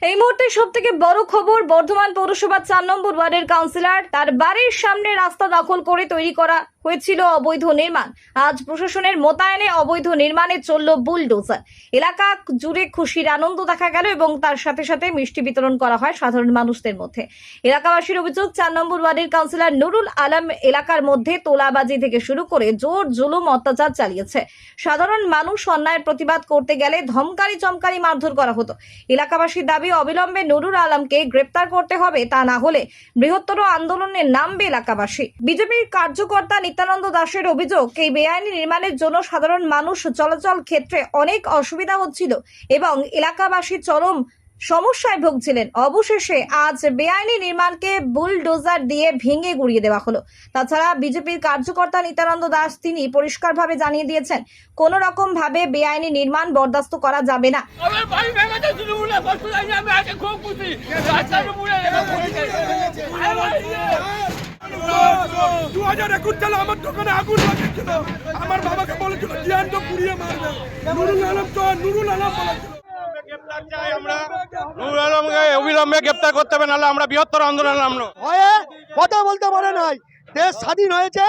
এই মুহূর্তে সবথেকে বড় খবর, বর্ধমান পৌরসভার ৪ নম্বর ওয়ার্ডের কাউন্সিলর তার বাড়ির সামনে রাস্তা দখল করে তৈরি করা হয়েছিল অবৈধ নির্মাণ। আজ প্রশাসনের মোতায়েনে অবৈধ নির্মাণে চলল বুলডোজার। এলাকা জুড়ে খুশির আনন্দ দেখা গেল এবং তার সাথে সাথে মিষ্টি বিতরণ করা হয় সাধারণ মানুষদের মধ্যে। এলাকাবাসীর অভিযোগ, ৪ নম্বর ওয়ার্ডের কাউন্সিলর নুরুল আলম এলাকার মধ্যে তোলাবাজি থেকে শুরু করে জোর জুলুম অত্যাচার চালিয়েছে। সাধারণ মানুষ অন্যায়ের প্রতিবাদ করতে গেলে ধমকারি চমকারি মারধর করা হতো। এলাকাবাসীর দাবি, অবিলম্বে নুরুল আলমকে গ্রেপ্তার করতে হবে, তা না হলে বৃহত্তর আন্দোলনে নামবে এলাকাবাসী। বিজেপির কার্যকর্তা নিত্যানন্দ দাসের অভিযোগ, এই বেআইনি নির্মাণের জন্য সাধারণ মানুষ চলাচল ক্ষেত্রে অনেক অসুবিধা হচ্ছিল এবং এলাকাবাসী চরম সমস্যায় ভুগছিলেন। অবশেষে আজ বেআইনি নির্মাণকে বুলডোজার দিয়ে ভেঙে গুড়িয়ে দেওয়া হলো। তাছাড়া বিজেপির কার্যকর্তা নিত্যানন্দ দাস তিনি পরিষ্কারভাবে জানিয়ে দিয়েছেন, কোন রকম ভাবে বেআইনি নির্মাণ বরদাস্ত করা যাবে না। আমার দোকানে আগুন লাগিয়েছিল, আমার বাবাকে বলেছিল জ্যান্ত পুড়িয়ে মারবে। নুরুল আলম তো নুরুল আলম বলেছিল নুরুল আলমকে অবিলম্বে গ্রেপ্তার করতে হবে, নাহলে আমরা বৃহত্তর আন্দোলন নামলো। হয়ে কথা বলতে পারে নাই, দেশ স্বাধীন হয়েছে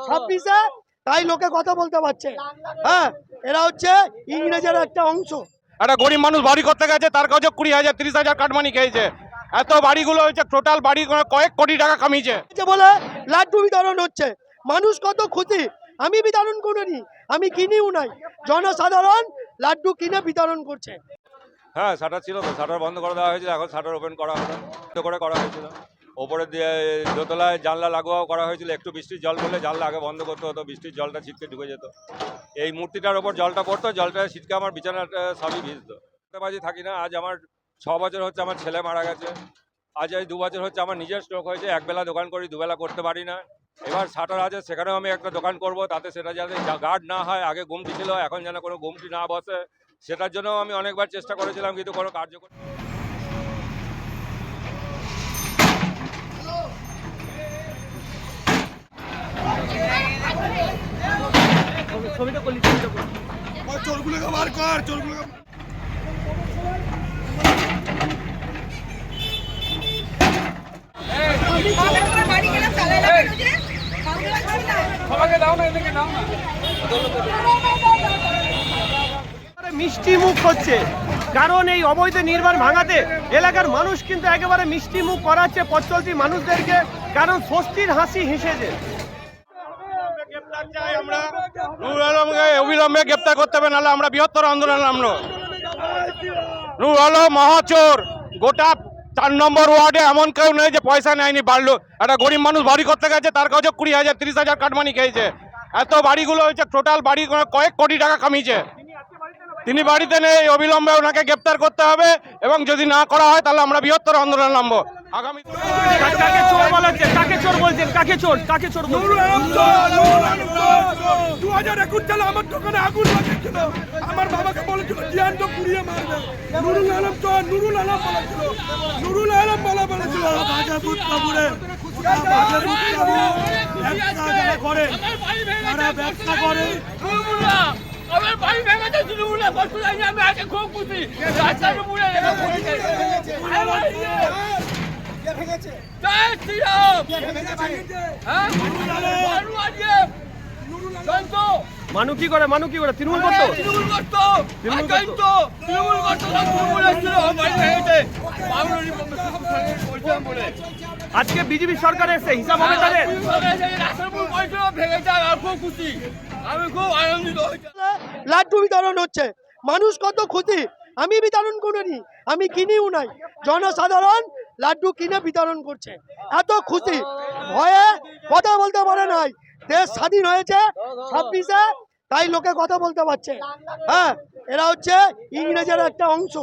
26-এ, তাই লোকে কথা বলতে পারছে। হ্যাঁ, এরা হচ্ছে ইংরেজের একটা অংশ। একটা গরিব মানুষ বাড়ি করতে গেছে, তার কাছে 20,000 30,000 কাটমানি খেয়েছে। এত বাড়িগুলো হয়েছে, টোটাল বাড়ি কয়েক কোটি টাকা কামিয়েছে বলে লাড্ডু বিতরণ হচ্ছে, মানুষ কত খুশি। আমি বিতরণ করিনি, আমি কিনিও নাই, জনসাধারণ লাড্ডু কিনে বিতরণ করছে। হ্যাঁ, শাটার ছিল তো, শাটার বন্ধ করে দেওয়া হয়েছিল, এখন শাটার ওপেন করা হলো, বন্ধ করে করা হয়েছিল। ওপরে দিয়ে দোতলায় জানলা লাগাও করা হয়েছিল। একটু বৃষ্টির জল পড়লে জানলা আগে বন্ধ করতে হতো, বৃষ্টির জলটা ছিটকে ঢুকে যেত। এই মূর্তিটার ওপর জলটা পড়তো, জলটা ছিটকে আমার বিছানাটা সবই ভিজতো। বাজি থাকি না, আজ আমার 6 বছর হচ্ছে আমার ছেলে মারা গেছে। আজ এই 2 বছর হচ্ছে আমার নিজের স্ট্রোক হয়েছে। একবেলা দোকান করি, দুবেলা করতে পারি না। এবার শাটার আছে, সেখানেও আমি একটা দোকান করব, তাতে সেটা যাতে গার্ড না হয়। আগে গুমটি ছিল, এখন যেন কোনো গুমটি না বসে, সেটার জন্য আমি অনেকবার চেষ্টা করেছিলাম, কিন্তু কোনো কার্যকর। চোরগুলোকে বার কর, চোরগুলোকে। মিষ্টি মুখ হচ্ছে, কারণ এই অবৈধ নির্মাণ ভাঙাতে এলাকার মানুষ কিন্তু একেবারে মিষ্টি মুখ করাচ্ছে পথ চলতি মানুষদেরকে, কারণ স্বস্তির হাসি হেসেছে। আমরা নুরুল আলমকে অবিলম্বে গ্রেপ্তার করতে হবে, নাহলে আমরা বৃহত্তর আন্দোলন নামলো। নুরুল আলম মহাচোর। গোটা 4 নম্বর ওয়ার্ডে এমন কেউ নেই যে পয়সা নেয়নি বাড়লো। একটা গরিব মানুষ বাড়ি করতে গেছে, তার কাছে 20,000 30,000 কাটমানি খেয়েছে। এত বাড়িগুলো হয়েছে, টোটাল বাড়ি কয়েক কোটি টাকা কামিয়েছে। তিনি বাড়িতে নেই, অবিলম্বে ওনাকে গ্রেপ্তার করতে হবে এবং যদি না করা হয় তাহলে আমরা বৃহত্তর আন্দোলন নামবো আগামী। কাকে চোর বলা হচ্ছে? কাকে চোর বলছেন? কাকে চোর? কাকে চোর বলছেন? 2021 সালে আমার দোকানে আগুন লাগিয়েছিল, আমার বাবাকে বলেছিল জ্যান্ত পুড়িয়ে মারবে। নুরুল আলম তো নুরুল আলম বলেছিল, নুরুল আলম বলেছিল বাজারপুর কাপুরে করে, তারা ব্যবসা করে। আমার বাড়ি ভেঙেছে, তৃণমূলে বস্তু যায়নি, আমি আজকে খুব খুশি। রাস্তার উপরে জয় শ্রীরাম। হ্যাঁ, মানু কি করে? মানু কি করে? তৃণমূল করতো? তৃণমূল করতো, তৃণমূল করতো, তৃণমূল এসেছিল, আমার বাড়ি ভেঙেছে। আজকে বিজেপি সরকার এসে হিসাব হবে তাদের। রাস্তার উপর বলছিল ভেঙেছে, আর খুব খুশি, আমি খুব আনন্দিত হয়েছি। লাড্ডু বিতরণ হচ্ছে, মানুষ কত খুশি। আমি বিতরণ করিনি, আমি কিনিও নাই, জনসাধারণ লাড্ডু কিনে বিতরণ করছে। এত খুশি, ভয়ে কথা বলতে পারে নাই, দেশ স্বাধীন হয়েছে 26-এ, তাই লোকে কথা বলতে পারছে। হ্যাঁ, এরা হচ্ছে ইংরেজের একটা অংশ।